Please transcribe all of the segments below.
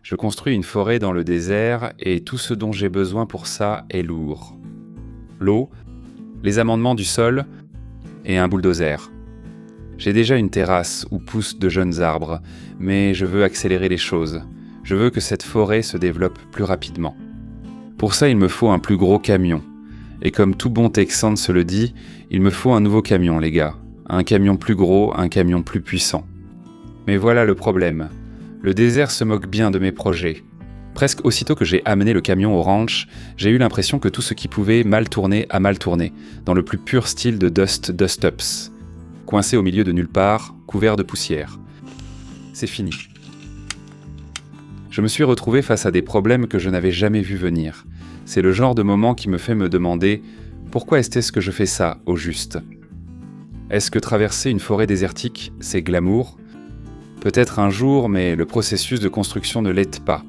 Je construis une forêt dans le désert et tout ce dont j'ai besoin pour ça est lourd. L'eau, les amendements du sol et un bulldozer. J'ai déjà une terrasse où poussent de jeunes arbres, mais je veux accélérer les choses. Je veux que cette forêt se développe plus rapidement. Pour ça, il me faut un plus gros camion. Et comme tout bon Texan se le dit, il me faut un nouveau camion, les gars. Un camion plus gros, un camion plus puissant. Mais voilà le problème. Le désert se moque bien de mes projets. Presque aussitôt que j'ai amené le camion au ranch, j'ai eu l'impression que tout ce qui pouvait mal tourner a mal tourné, dans le plus pur style de Dust-Ups. Coincé au milieu de nulle part, couvert de poussière. C'est fini. Je me suis retrouvé face à des problèmes que je n'avais jamais vus venir. C'est le genre de moment qui me fait me demander « Pourquoi est-ce que je fais ça, au juste ?» Est-ce que traverser une forêt désertique, c'est glamour ? Peut-être un jour, mais le processus de construction ne l'aide pas.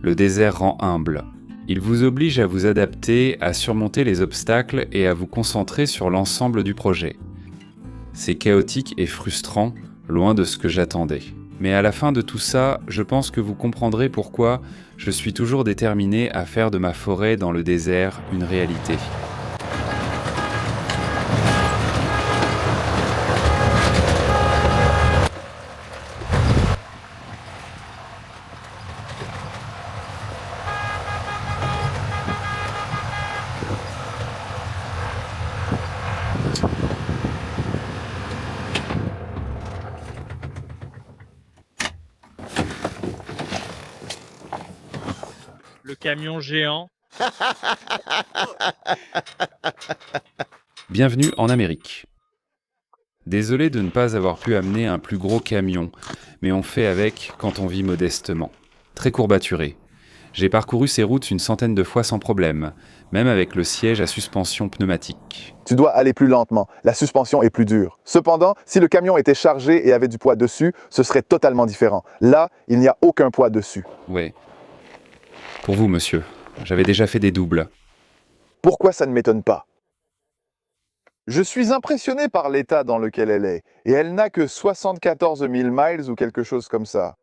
Le désert rend humble. Il vous oblige à vous adapter, à surmonter les obstacles et à vous concentrer sur l'ensemble du projet. C'est chaotique et frustrant, loin de ce que j'attendais. Mais à la fin de tout ça, je pense que vous comprendrez pourquoi je suis toujours déterminé à faire de ma forêt dans le désert une réalité. Le camion géant. Bienvenue en Amérique. Désolé de ne pas avoir pu amener un plus gros camion, mais on fait avec quand on vit modestement. Très courbaturé. J'ai parcouru ces routes une centaine de fois sans problème, même avec le siège à suspension pneumatique. Tu dois aller plus lentement, la suspension est plus dure. Cependant, si le camion était chargé et avait du poids dessus, ce serait totalement différent. Là, il n'y a aucun poids dessus. Ouais. Pour vous, monsieur. J'avais déjà fait des doubles. Pourquoi ça ne m'étonne pas? Je suis impressionné par l'état dans lequel elle est, et elle n'a que 74 000 miles ou quelque chose comme ça.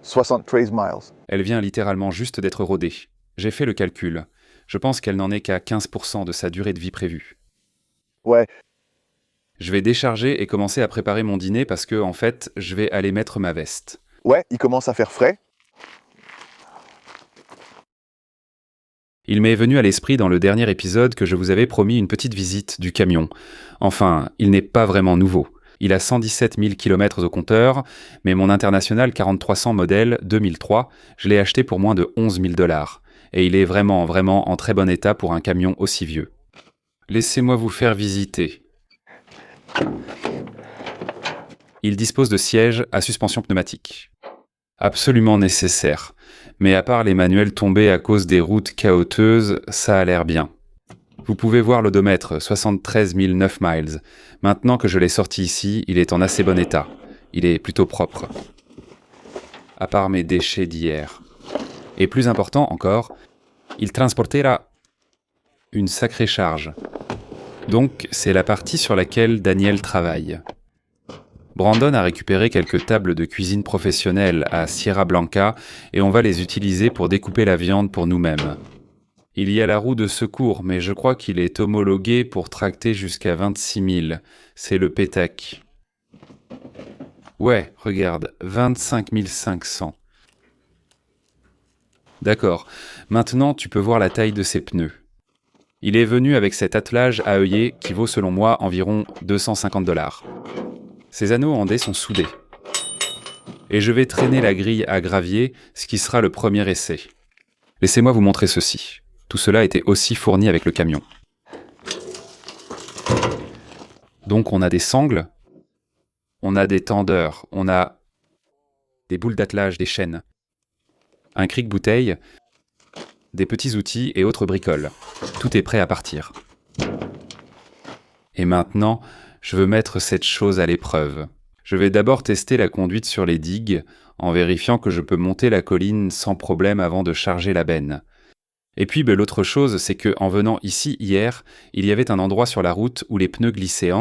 73 miles. Elle vient littéralement juste d'être rodée. J'ai fait le calcul. Je pense qu'elle n'en est qu'à 15% de sa durée de vie prévue. Ouais, Je vais décharger et commencer à préparer mon dîner parce que, en fait, je vais aller mettre ma veste. ouais, il commence à faire frais. Il m'est venu à l'esprit dans le dernier épisode que je vous avais promis une petite visite du camion. Enfin, il n'est pas vraiment nouveau. Il a 117 000 km au compteur, mais mon International 4300 modèle 2003, je l'ai acheté pour moins de 11 000 $. Et il est vraiment en très bon état pour un camion aussi vieux. Laissez-moi vous faire visiter. Il dispose de sièges à suspension pneumatique. Absolument nécessaire. Mais à part les manuels tombés à cause des routes chaotiques, ça a l'air bien. Vous pouvez voir l'odomètre, 73 009 miles. Maintenant que je l'ai sorti ici, il est en assez bon état. Il est plutôt propre. À part mes déchets d'hier. Et plus important encore, il transportera une sacrée charge. Donc, c'est la partie sur laquelle Daniel travaille. Brandon a récupéré quelques tables de cuisine professionnelles à Sierra Blanca et on va les utiliser pour découper la viande pour nous-mêmes. Il y a la roue de secours, mais je crois qu'il est homologué pour tracter jusqu'à 26 000. C'est le PETAC. Ouais, regarde, 25 500. D'accord, maintenant tu peux voir la taille de ses pneus. Il est venu avec cet attelage à œillet qui vaut selon moi environ 250 $. Ces anneaux andés sont soudés. Et je vais traîner la grille à gravier, ce qui sera le premier essai. Laissez-moi vous montrer ceci. Tout cela était aussi fourni avec le camion. Donc on a des sangles, on a des tendeurs, on a des boules d'attelage, des chaînes, un cric-bouteille, des petits outils et autres bricoles. Tout est prêt à partir. Et maintenant, je veux mettre cette chose à l'épreuve. Je vais d'abord tester la conduite sur les digues, en vérifiant que je peux monter la colline sans problème avant de charger la benne. Et puis l'autre chose, c'est que en venant ici hier, il y avait un endroit sur la route où les pneus glissaient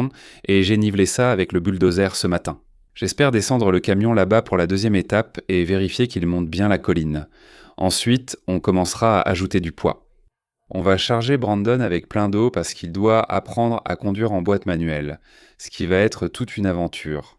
et j'ai nivelé ça avec le bulldozer ce matin. J'espère descendre le camion là-bas pour la deuxième étape et vérifier qu'il monte bien la colline. Ensuite, on commencera à ajouter du poids. On va charger Brandon avec plein d'eau parce qu'il doit apprendre à conduire en boîte manuelle, ce qui va être toute une aventure.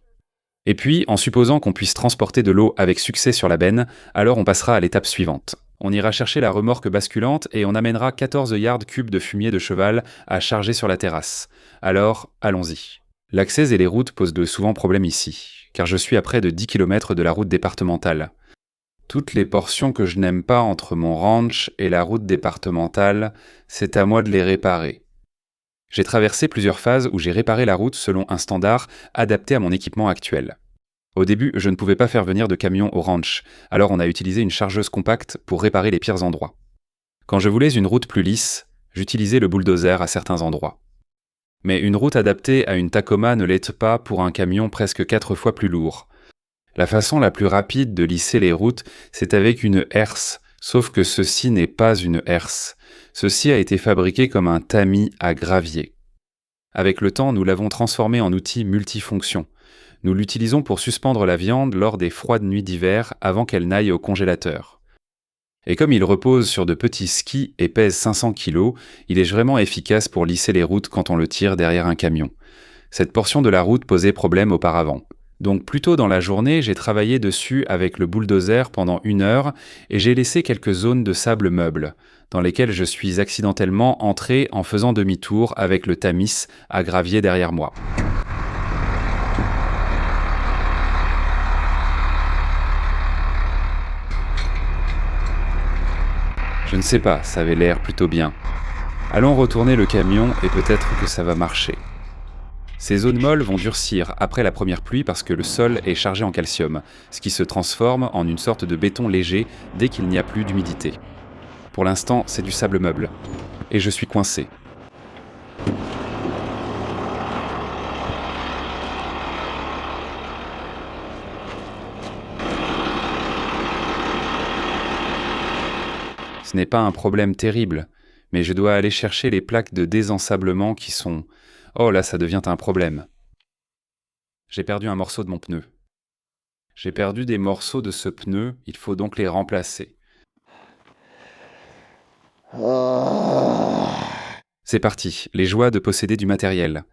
Et puis, en supposant qu'on puisse transporter de l'eau avec succès sur la benne, alors on passera à l'étape suivante. On ira chercher la remorque basculante et on amènera 14 yards cubes de fumier de cheval à charger sur la terrasse. Alors, allons-y. L'accès et les routes posent de souvent problème ici, car je suis à près de 10 km de la route départementale. Toutes les portions que je n'aime pas entre mon ranch et la route départementale, c'est à moi de les réparer. J'ai traversé plusieurs phases où j'ai réparé la route selon un standard adapté à mon équipement actuel. Au début, je ne pouvais pas faire venir de camion au ranch, alors on a utilisé une chargeuse compacte pour réparer les pires endroits. Quand je voulais une route plus lisse, j'utilisais le bulldozer à certains endroits. Mais une route adaptée à une Tacoma ne l'est pas pour un camion presque 4 fois plus lourd. La façon la plus rapide de lisser les routes, c'est avec une herse, sauf que ceci n'est pas une herse. Ceci a été fabriqué comme un tamis à gravier. Avec le temps, nous l'avons transformé en outil multifonction. Nous l'utilisons pour suspendre la viande lors des froides nuits d'hiver avant qu'elle n'aille au congélateur. Et comme il repose sur de petits skis et pèse 500 kg, il est vraiment efficace pour lisser les routes quand on le tire derrière un camion. Cette portion de la route posait problème auparavant. Donc plus tôt dans la journée, j'ai travaillé dessus avec le bulldozer pendant 1 heure et j'ai laissé quelques zones de sable meuble, dans lesquelles je suis accidentellement entré en faisant demi-tour avec le tamis à gravier derrière moi. Je ne sais pas, ça avait l'air plutôt bien. Allons retourner le camion et peut-être que ça va marcher. Ces zones molles vont durcir après la première pluie parce que le sol est chargé en calcium, ce qui se transforme en une sorte de béton léger dès qu'il n'y a plus d'humidité. Pour l'instant, c'est du sable meuble. Et je suis coincé. Ce n'est pas un problème terrible, mais je dois aller chercher les plaques de désensablement qui sont... Oh là, ça devient un problème. J'ai perdu un morceau de mon pneu. J'ai perdu des morceaux de ce pneu, il faut donc les remplacer. C'est parti, les joies de posséder du matériel.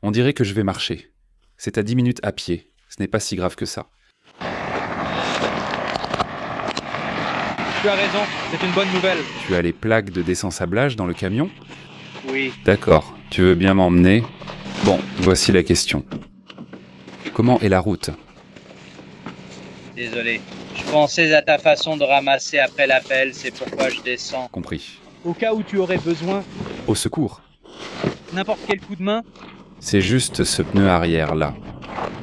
On dirait que je vais marcher. C'est à 10 minutes à pied, ce n'est pas si grave que ça. Tu as raison, c'est une bonne nouvelle. Tu as les plaques de désensablage dans le camion ? Oui. D'accord, tu veux bien m'emmener ? Bon, voici la question. Comment est la route ? Désolé, je pensais à ta façon de ramasser après l'appel, c'est pourquoi je descends. Compris. Au cas où tu aurais besoin, Au secours. n'importe quel coup de main. C'est juste ce pneu arrière là.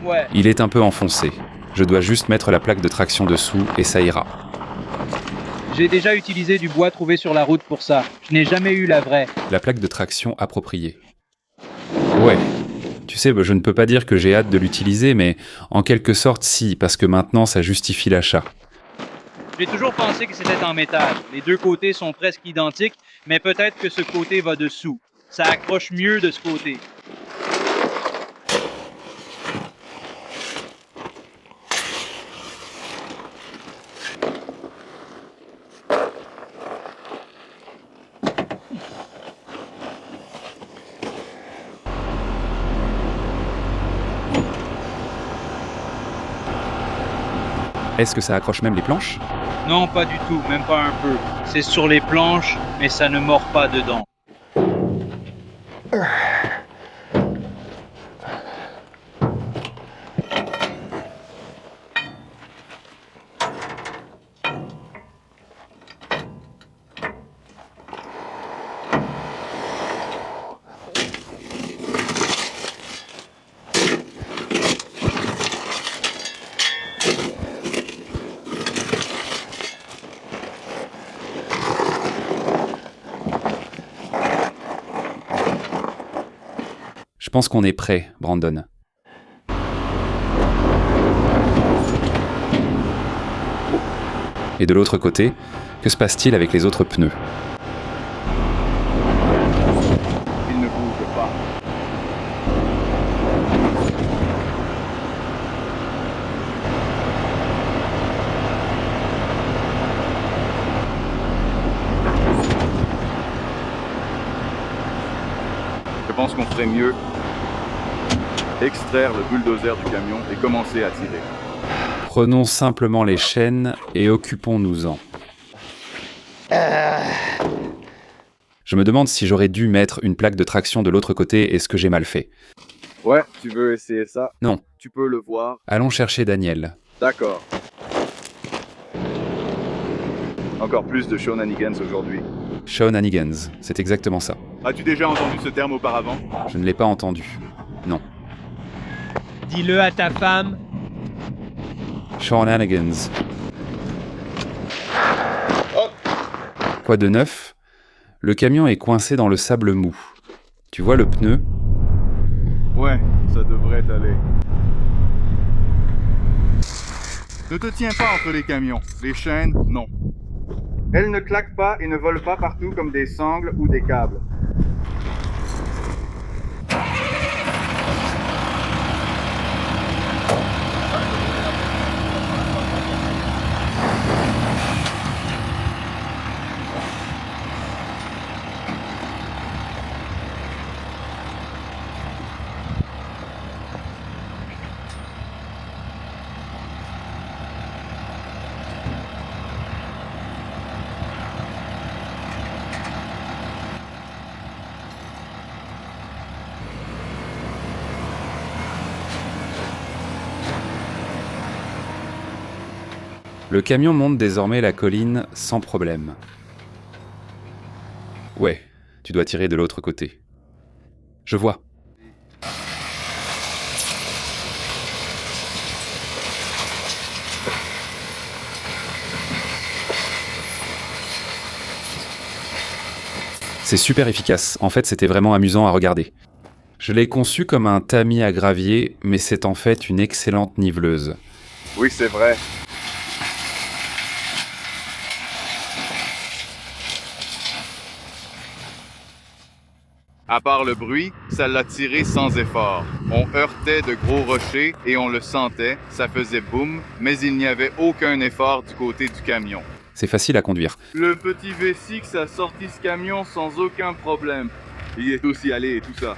Ouais. Il est un peu enfoncé. Je dois juste mettre la plaque de traction dessous et ça ira. J'ai déjà utilisé du bois trouvé sur la route pour ça. Je n'ai jamais eu la vraie. La plaque de traction appropriée. Ouais. Tu sais, je ne peux pas dire que j'ai hâte de l'utiliser, mais en quelque sorte si, parce que maintenant ça justifie l'achat. J'ai toujours pensé que c'était en métal. Les deux côtés sont presque identiques, mais peut-être que ce côté va dessous. Ça accroche mieux de ce côté. Est-ce que ça accroche même les planches ? Non, pas du tout, même pas un peu. C'est sur les planches, mais ça ne mord pas dedans. Je pense qu'on est prêt, Brandon. Et de l'autre côté, que se passe-t-il avec les autres pneus ? Il ne bouge pas. pense qu'on ferait mieux extraire le bulldozer du camion et commencer à tirer. Prenons simplement les chaînes et occupons-nous-en. Je me demande si j'aurais dû mettre une plaque de traction de l'autre côté et ce que j'ai mal fait. Ouais, tu veux essayer ça? Non. Tu peux le voir. Allons chercher Daniel. D'accord. Encore plus de shenanigans aujourd'hui. Shenanigans, c'est exactement ça. As-tu déjà entendu ce terme auparavant? Je ne l'ai pas entendu. Non. Dis-le à ta femme. Shenanigans. Quoi de neuf? Le camion est coincé dans le sable mou. Tu vois le pneu? Ouais, ça devrait aller. Ne te tiens pas entre les camions. Les chaînes, non. Elles ne claquent pas et ne volent pas partout comme des sangles ou des câbles. Le camion monte désormais la colline sans problème. Ouais, tu dois tirer de l'autre côté. Je vois. C'est super efficace. En fait, c'était vraiment amusant à regarder. Je l'ai conçu comme un tamis à gravier, mais c'est en fait une excellente niveleuse. Oui, c'est vrai. À part le bruit, ça l'a tiré sans effort. On heurtait de gros rochers et on le sentait, ça faisait boum, mais il n'y avait aucun effort du côté du camion. C'est facile à conduire. Le petit V6 a sorti ce camion sans aucun problème. Il est aussi allé et tout ça.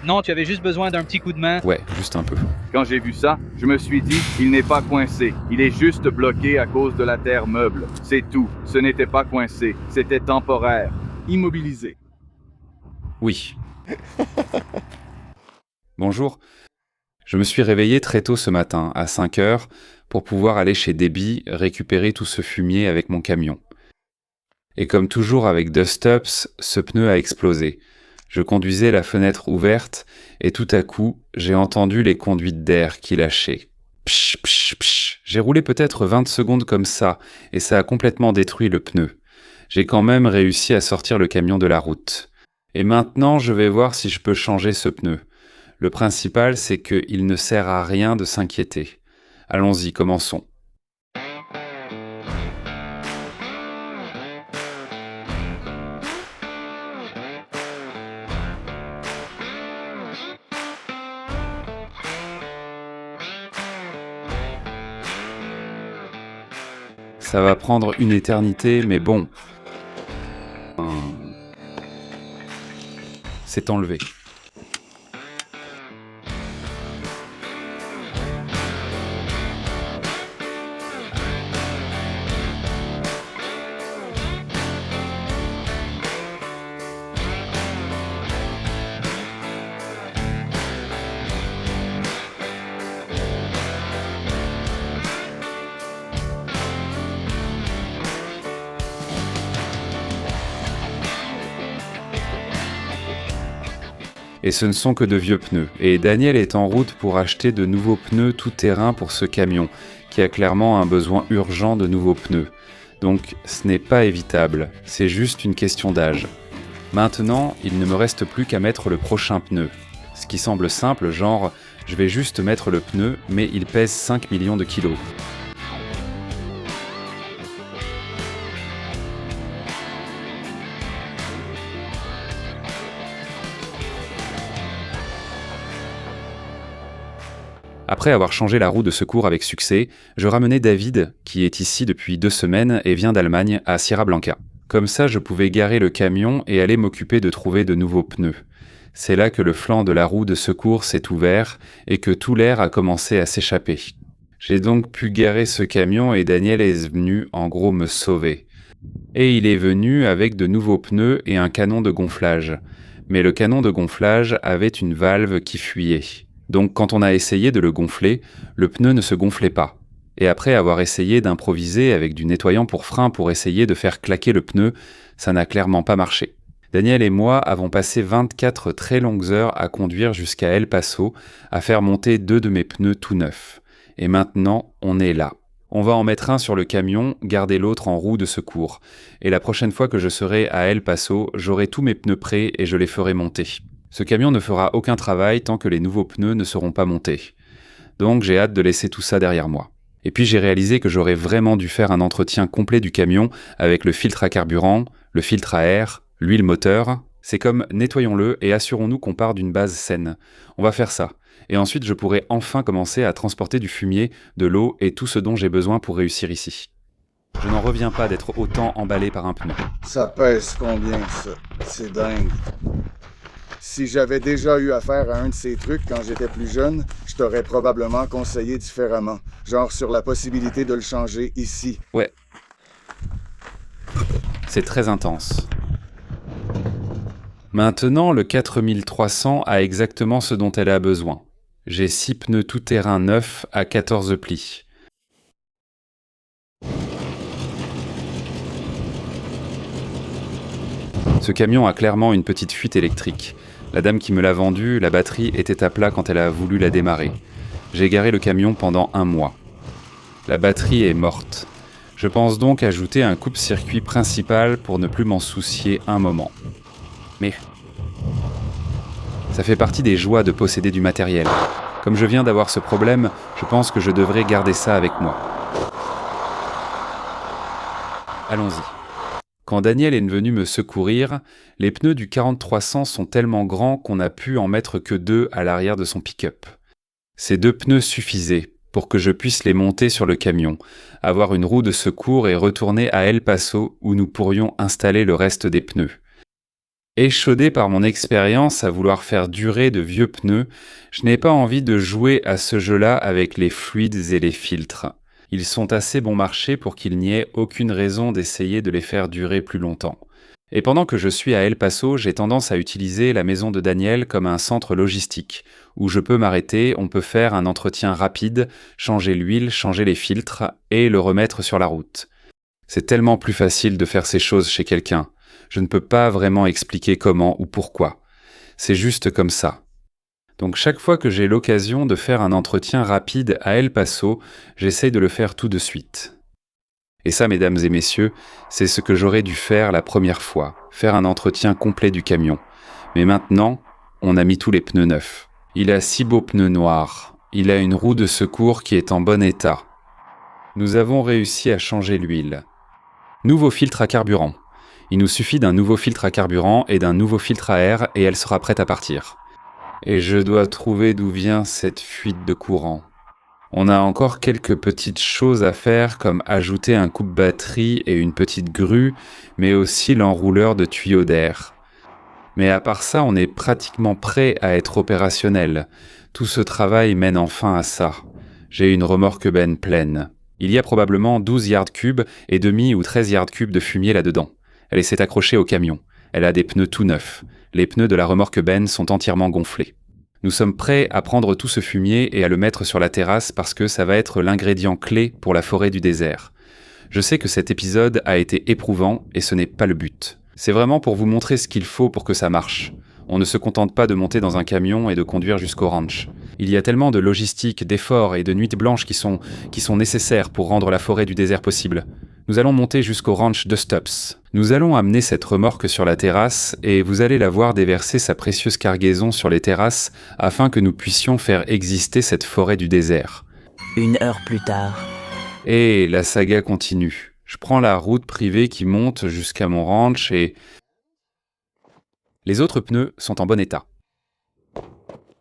Non, tu avais juste besoin d'un petit coup de main. Ouais, juste un peu. Quand j'ai vu ça, je me suis dit, il n'est pas coincé. Il est juste bloqué à cause de la terre meuble. C'est tout. Ce n'était pas coincé. C'était temporaire. Immobilisé. Oui. Bonjour. Je me suis réveillé très tôt ce matin, à 5 heures, pour pouvoir aller chez Debbie récupérer tout ce fumier avec mon camion. Et comme toujours avec Dust Ups, ce pneu a explosé. Je conduisais la fenêtre ouverte et tout à coup, j'ai entendu les conduites d'air qui lâchaient. Psh, psh, psh. J'ai roulé peut-être 20 secondes comme ça et ça a complètement détruit le pneu. J'ai quand même réussi à sortir le camion de la route. Et maintenant, je vais voir si je peux changer ce pneu. Le principal, c'est qu'il ne sert à rien de s'inquiéter. Allons-y, commençons. Ça va prendre une éternité, mais bon. C'est enlevé. Et ce ne sont que de vieux pneus. Et Daniel est en route pour acheter de nouveaux pneus tout-terrain pour ce camion, qui a clairement un besoin urgent de nouveaux pneus. Donc ce n'est pas évitable, c'est juste une question d'âge. Maintenant, il ne me reste plus qu'à mettre le prochain pneu. Ce qui semble simple, genre, je vais juste mettre le pneu, mais il pèse 5 millions de kilos. Après avoir changé la roue de secours avec succès, je ramenais David, qui est ici depuis 2 semaines et vient d'Allemagne, à Sierra Blanca. Comme ça, je pouvais garer le camion et aller m'occuper de trouver de nouveaux pneus. C'est là que le flanc de la roue de secours s'est ouvert et que tout l'air a commencé à s'échapper. J'ai donc pu garer ce camion et Daniel est venu en gros me sauver. Et il est venu avec de nouveaux pneus et un canon de gonflage. Mais le canon de gonflage avait une valve qui fuyait. Donc quand on a essayé de le gonfler, le pneu ne se gonflait pas. Et après avoir essayé d'improviser avec du nettoyant pour frein pour essayer de faire claquer le pneu, ça n'a clairement pas marché. Daniel et moi avons passé 24 très longues heures à conduire jusqu'à El Paso, à faire monter 2 de mes pneus tout neufs. Et maintenant, on est là. On va en mettre un sur le camion, garder l'autre en roue de secours. Et la prochaine fois que je serai à El Paso, j'aurai tous mes pneus prêts et je les ferai monter. Ce camion ne fera aucun travail tant que les nouveaux pneus ne seront pas montés. Donc j'ai hâte de laisser tout ça derrière moi. Et puis j'ai réalisé que j'aurais vraiment dû faire un entretien complet du camion avec le filtre à carburant, le filtre à air, l'huile moteur. C'est comme nettoyons-le et assurons-nous qu'on part d'une base saine. On va faire ça. Et ensuite je pourrai enfin commencer à transporter du fumier, de l'eau et tout ce dont j'ai besoin pour réussir ici. Je n'en reviens pas d'être autant emballé par un pneu. Ça pèse combien, ça? C'est dingue. Si j'avais déjà eu affaire à un de ces trucs quand j'étais plus jeune, je t'aurais probablement conseillé différemment. Genre sur la possibilité de le changer ici. Ouais. C'est très intense. Maintenant, le 4300 a exactement ce dont elle a besoin. J'ai 6 pneus tout-terrain neufs à 14 plis. Ce camion a clairement une petite fuite électrique. La dame qui me l'a vendu, la batterie était à plat quand elle a voulu la démarrer. J'ai garé le camion pendant 1 mois. La batterie est morte. Je pense donc ajouter un coupe-circuit principal pour ne plus m'en soucier un moment. Mais ça fait partie des joies de posséder du matériel. Comme je viens d'avoir ce problème, je pense que je devrais garder ça avec moi. Allons-y. Quand Daniel est venu me secourir, les pneus du 4300 sont tellement grands qu'on n'a pu en mettre que 2 à l'arrière de son pick-up. Ces 2 pneus suffisaient pour que je puisse les monter sur le camion, avoir une roue de secours et retourner à El Paso où nous pourrions installer le reste des pneus. Échaudé par mon expérience à vouloir faire durer de vieux pneus, je n'ai pas envie de jouer à ce jeu-là avec les fluides et les filtres. Ils sont assez bon marché pour qu'il n'y ait aucune raison d'essayer de les faire durer plus longtemps. Et pendant que je suis à El Paso, j'ai tendance à utiliser la maison de Daniel comme un centre logistique, où je peux m'arrêter, on peut faire un entretien rapide, changer l'huile, changer les filtres et le remettre sur la route. C'est tellement plus facile de faire ces choses chez quelqu'un. Je ne peux pas vraiment expliquer comment ou pourquoi. C'est juste comme ça. Donc chaque fois que j'ai l'occasion de faire un entretien rapide à El Paso, j'essaye de le faire tout de suite. Et ça, mesdames et messieurs, c'est ce que j'aurais dû faire la première fois, faire un entretien complet du camion. Mais maintenant, on a mis tous les pneus neufs. Il a 6 beaux pneus noirs. Il a une roue de secours qui est en bon état. Nous avons réussi à changer l'huile. Nouveau filtre à carburant. Il nous suffit d'un nouveau filtre à carburant et d'un nouveau filtre à air et elle sera prête à partir. Et je dois trouver d'où vient cette fuite de courant. On a encore quelques petites choses à faire comme ajouter un coupe-batterie et une petite grue, mais aussi l'enrouleur de tuyaux d'air. Mais à part ça, on est pratiquement prêt à être opérationnel. Tout ce travail mène enfin à ça. J'ai une remorque benne pleine. Il y a probablement 12 yards cubes et demi ou 13 yards cubes de fumier là-dedans. Elle s'est accrochée au camion. Elle a des pneus tout neufs. Les pneus de la remorque benne sont entièrement gonflés. Nous sommes prêts à prendre tout ce fumier et à le mettre sur la terrasse parce que ça va être l'ingrédient clé pour la forêt du désert. Je sais que cet épisode a été éprouvant et ce n'est pas le but. C'est vraiment pour vous montrer ce qu'il faut pour que ça marche. On ne se contente pas de monter dans un camion et de conduire jusqu'au ranch. Il y a tellement de logistique, d'efforts et de nuits blanches qui sont nécessaires pour rendre la forêt du désert possible. Nous allons monter jusqu'au ranch de Stubbs. Nous allons amener cette remorque sur la terrasse et vous allez la voir déverser sa précieuse cargaison sur les terrasses afin que nous puissions faire exister cette forêt du désert. 1 heure plus tard. Et la saga continue. Je prends la route privée qui monte jusqu'à mon ranch et... Les autres pneus sont en bon état.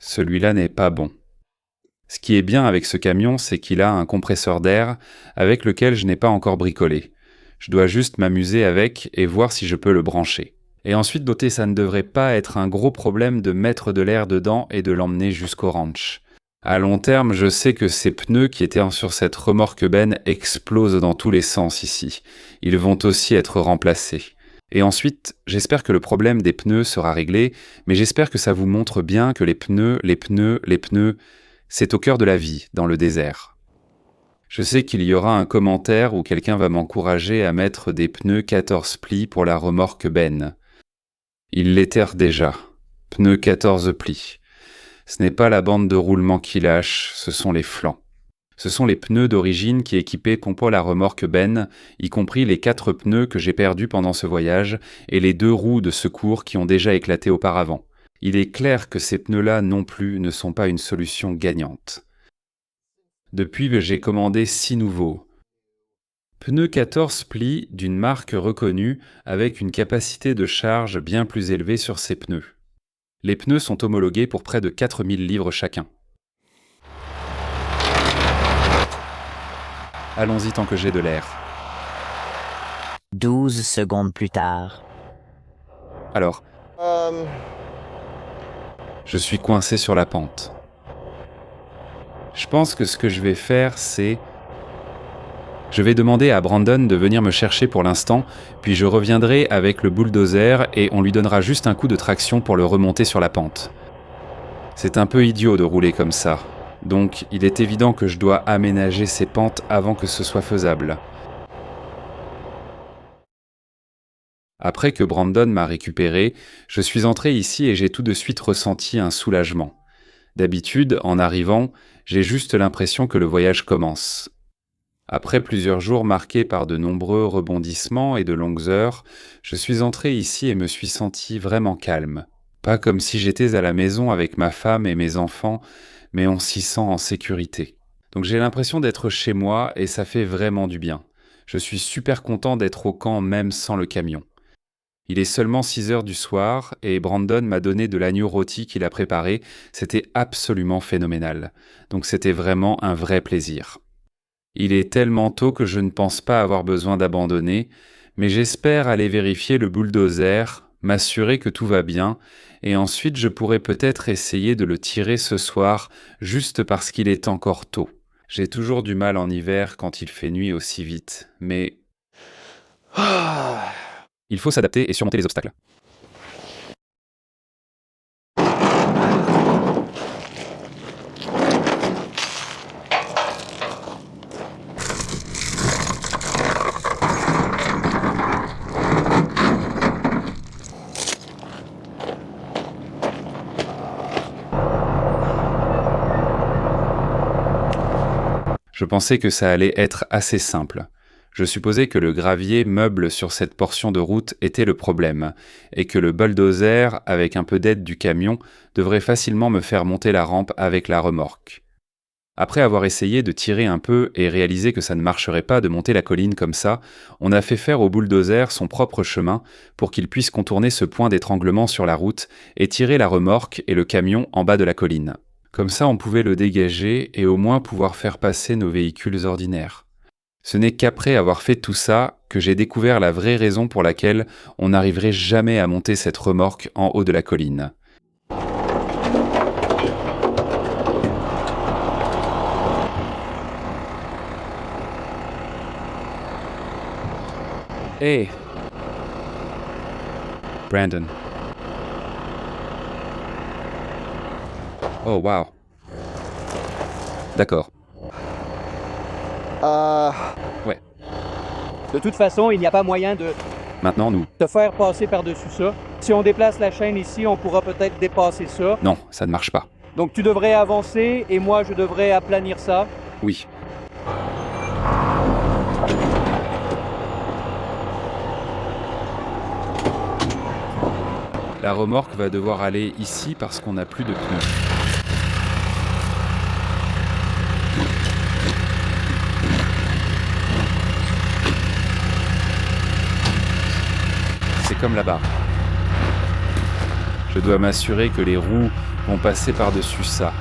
Celui-là n'est pas bon. Ce qui est bien avec ce camion, c'est qu'il a un compresseur d'air avec lequel je n'ai pas encore bricolé. Je dois juste m'amuser avec et voir si je peux le brancher. Et ensuite, notez, ça ne devrait pas être un gros problème de mettre de l'air dedans et de l'emmener jusqu'au ranch. À long terme, je sais que ces pneus qui étaient sur cette remorque benne explosent dans tous les sens ici. Ils vont aussi être remplacés. Et ensuite, j'espère que le problème des pneus sera réglé, mais j'espère que ça vous montre bien que les pneus, c'est au cœur de la vie, dans le désert. Je sais qu'il y aura un commentaire où quelqu'un va m'encourager à mettre des pneus 14 plis pour la remorque benne. Il l'étère déjà. Pneus 14 plis. Ce n'est pas la bande de roulement qui lâche, ce sont les flancs. Ce sont les pneus d'origine qui équipaient compo la remorque benne, y compris les 4 pneus que j'ai perdus pendant ce voyage et les 2 roues de secours qui ont déjà éclaté auparavant. Il est clair que ces pneus-là non plus ne sont pas une solution gagnante. Depuis, j'ai commandé 6 nouveaux. Pneus 14 plis d'une marque reconnue avec une capacité de charge bien plus élevée sur ces pneus. Les pneus sont homologués pour près de 4000 livres chacun. Allons-y tant que j'ai de l'air. 12 secondes plus tard. Alors, je suis coincé sur la pente. Je pense que ce que je vais faire, c'est... Je vais demander à Brandon de venir me chercher pour l'instant, puis je reviendrai avec le bulldozer et on lui donnera juste un coup de traction pour le remonter sur la pente. C'est un peu idiot de rouler comme ça, donc il est évident que je dois aménager ces pentes avant que ce soit faisable. Après que Brandon m'a récupéré, je suis entré ici et j'ai tout de suite ressenti un soulagement. D'habitude, en arrivant, j'ai juste l'impression que le voyage commence. Après plusieurs jours marqués par de nombreux rebondissements et de longues heures, je suis entré ici et me suis senti vraiment calme. Pas comme si j'étais à la maison avec ma femme et mes enfants, mais on s'y sent en sécurité. Donc j'ai l'impression d'être chez moi et ça fait vraiment du bien. Je suis super content d'être au camp même sans le camion. Il est seulement 6 heures du soir et Brandon m'a donné de l'agneau rôti qu'il a préparé. C'était absolument phénoménal. Donc c'était vraiment un vrai plaisir. Il est tellement tôt que je ne pense pas avoir besoin d'abandonner, mais j'espère aller vérifier le bulldozer, m'assurer que tout va bien, et ensuite je pourrai peut-être essayer de le tirer ce soir juste parce qu'il est encore tôt. J'ai toujours du mal en hiver quand il fait nuit aussi vite, mais... Il faut s'adapter et surmonter les obstacles. Je pensais que ça allait être assez simple. Je supposais que le gravier meuble sur cette portion de route était le problème, et que le bulldozer, avec un peu d'aide du camion, devrait facilement me faire monter la rampe avec la remorque. Après avoir essayé de tirer un peu et réalisé que ça ne marcherait pas de monter la colline comme ça, on a fait faire au bulldozer son propre chemin pour qu'il puisse contourner ce point d'étranglement sur la route et tirer la remorque et le camion en bas de la colline. Comme ça, on pouvait le dégager et au moins pouvoir faire passer nos véhicules ordinaires. Ce n'est qu'après avoir fait tout ça que j'ai découvert la vraie raison pour laquelle on n'arriverait jamais à monter cette remorque en haut de la colline. Hey! Brandon. Oh, wow. D'accord. Ouais. De toute façon, il n'y a pas moyen de Maintenant, nous... te faire passer par-dessus ça. Si on déplace la chaîne ici, on pourra peut-être dépasser ça. Non, ça ne marche pas. Donc tu devrais avancer et moi je devrais aplanir ça. Oui. La remorque va devoir aller ici parce qu'on n'a plus de pneus. C'est comme là-bas. Je dois m'assurer que les roues vont passer par-dessus ça.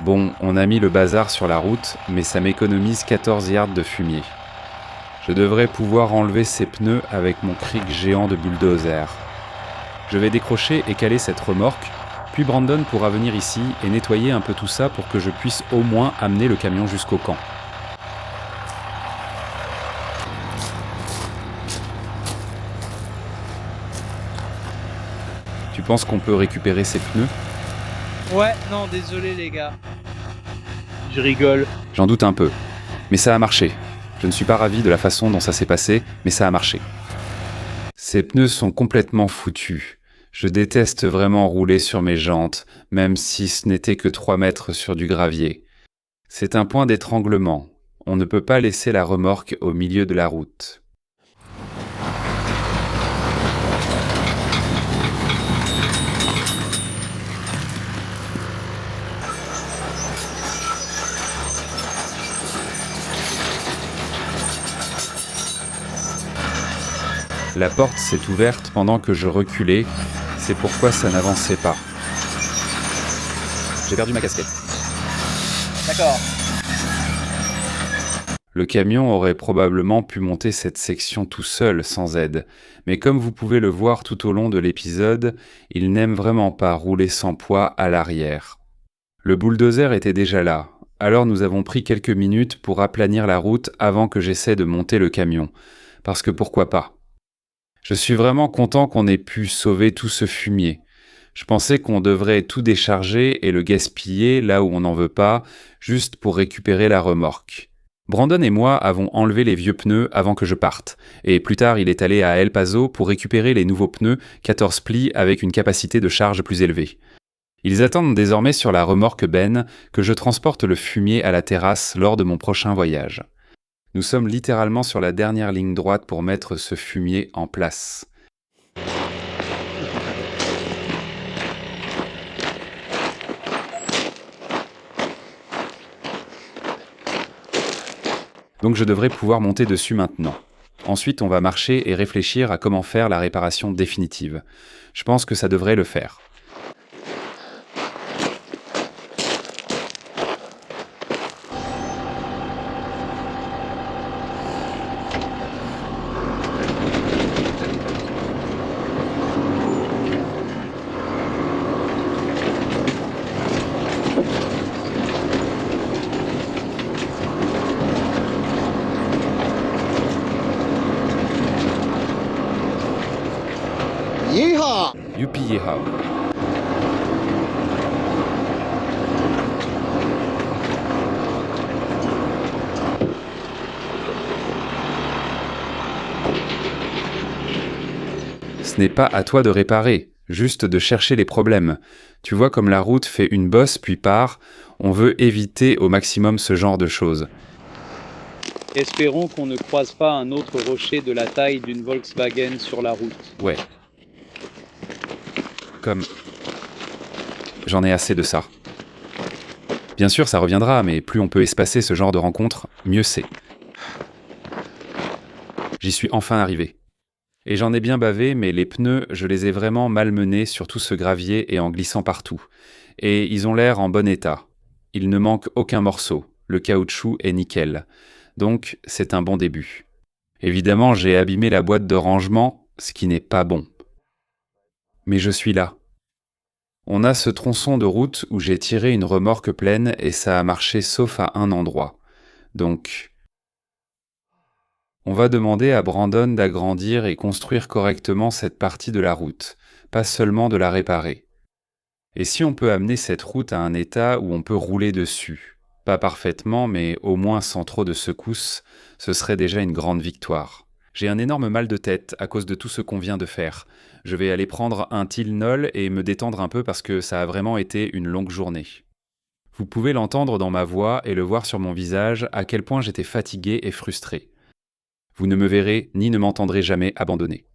Bon, on a mis le bazar sur la route, mais ça m'économise 14 yards de fumier. Je devrais pouvoir enlever ces pneus avec mon cric géant de bulldozer. Je vais décrocher et caler cette remorque, puis Brandon pourra venir ici et nettoyer un peu tout ça pour que je puisse au moins amener le camion jusqu'au camp. Tu penses qu'on peut récupérer ces pneus ? Ouais, non, désolé les gars. Je rigole. J'en doute un peu, mais ça a marché. Je ne suis pas ravi de la façon dont ça s'est passé, mais ça a marché. Ces pneus sont complètement foutus. Je déteste vraiment rouler sur mes jantes, même si ce n'était que 3 mètres sur du gravier. C'est un point d'étranglement. On ne peut pas laisser la remorque au milieu de la route. La porte s'est ouverte pendant que je reculais, c'est pourquoi ça n'avançait pas. J'ai perdu ma casquette. D'accord. Le camion aurait probablement pu monter cette section tout seul, sans aide, mais comme vous pouvez le voir tout au long de l'épisode, il n'aime vraiment pas rouler sans poids à l'arrière. Le bulldozer était déjà là, alors nous avons pris quelques minutes pour aplanir la route avant que j'essaie de monter le camion, parce que pourquoi pas ? Je suis vraiment content qu'on ait pu sauver tout ce fumier. Je pensais qu'on devrait tout décharger et le gaspiller là où on n'en veut pas, juste pour récupérer la remorque. Brandon et moi avons enlevé les vieux pneus avant que je parte, et plus tard il est allé à El Paso pour récupérer les nouveaux pneus 14 plis avec une capacité de charge plus élevée. Ils attendent désormais sur la remorque Ben que je transporte le fumier à la terrasse lors de mon prochain voyage. Nous sommes littéralement sur la dernière ligne droite pour mettre ce fumier en place. Donc je devrais pouvoir monter dessus maintenant. Ensuite, on va marcher et réfléchir à comment faire la réparation définitive. Je pense que ça devrait le faire. Youpi yeehaw. Ce n'est pas à toi de réparer, juste de chercher les problèmes. Tu vois comme la route fait une bosse puis part, on veut éviter au maximum ce genre de choses. Espérons qu'on ne croise pas un autre rocher de la taille d'une Volkswagen sur la route. Ouais. Comme... J'en ai assez de ça. Bien sûr, ça reviendra, mais plus on peut espacer ce genre de rencontres, mieux c'est. J'y suis enfin arrivé. Et j'en ai bien bavé, mais les pneus, je les ai vraiment malmenés sur tout ce gravier et en glissant partout. Et ils ont l'air en bon état. Il ne manque aucun morceau. Le caoutchouc est nickel. Donc, c'est un bon début. Évidemment, j'ai abîmé la boîte de rangement, ce qui n'est pas bon. Mais je suis là. On a ce tronçon de route où j'ai tiré une remorque pleine et ça a marché sauf à un endroit. Donc, on va demander à Brandon d'agrandir et construire correctement cette partie de la route, pas seulement de la réparer. Et si on peut amener cette route à un état où on peut rouler dessus, pas parfaitement, mais au moins sans trop de secousses, ce serait déjà une grande victoire. J'ai un énorme mal de tête à cause de tout ce qu'on vient de faire. Je vais aller prendre un Tylenol et me détendre un peu parce que ça a vraiment été une longue journée. Vous pouvez l'entendre dans ma voix et le voir sur mon visage à quel point j'étais fatigué et frustré. Vous ne me verrez ni ne m'entendrez jamais abandonné.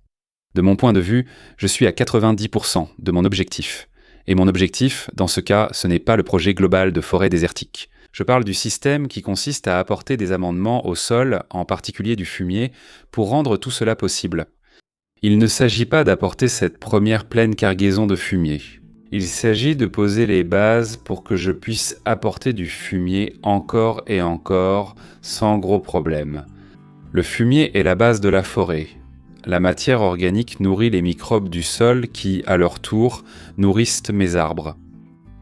De mon point de vue, je suis à 90% de mon objectif. Et mon objectif, dans ce cas, ce n'est pas le projet global de forêt désertique. Je parle du système qui consiste à apporter des amendements au sol, en particulier du fumier, pour rendre tout cela possible. Il ne s'agit pas d'apporter cette première pleine cargaison de fumier. Il s'agit de poser les bases pour que je puisse apporter du fumier encore et encore, sans gros problème. Le fumier est la base de la forêt. La matière organique nourrit les microbes du sol qui, à leur tour, nourrissent mes arbres.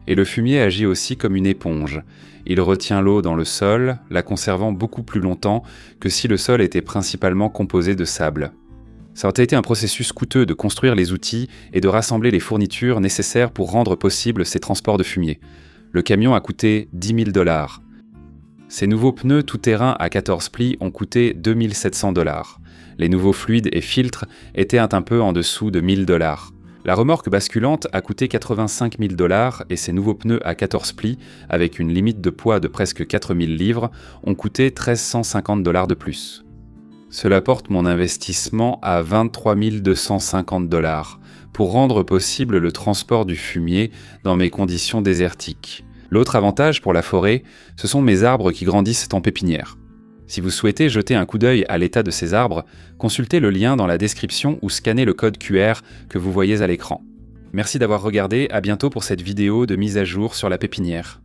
Et le fumier agit aussi comme une éponge. Il retient l'eau dans le sol, la conservant beaucoup plus longtemps que si le sol était principalement composé de sable. Ça a été un processus coûteux de construire les outils et de rassembler les fournitures nécessaires pour rendre possible ces transports de fumier. Le camion a coûté 10 000 $. Ces nouveaux pneus tout-terrain à 14 plis ont coûté 2 700 $. Les nouveaux fluides et filtres étaient un peu en dessous de 1 000 $. La remorque basculante a coûté 85 000 $ et ces nouveaux pneus à 14 plis, avec une limite de poids de presque 4000 livres, ont coûté 1 350 $ de plus. Cela porte mon investissement à 23 250 $ pour rendre possible le transport du fumier dans mes conditions désertiques. L'autre avantage pour la forêt, ce sont mes arbres qui grandissent en pépinière. Si vous souhaitez jeter un coup d'œil à l'état de ces arbres, consultez le lien dans la description ou scannez le code QR que vous voyez à l'écran. Merci d'avoir regardé, à bientôt pour cette vidéo de mise à jour sur la pépinière.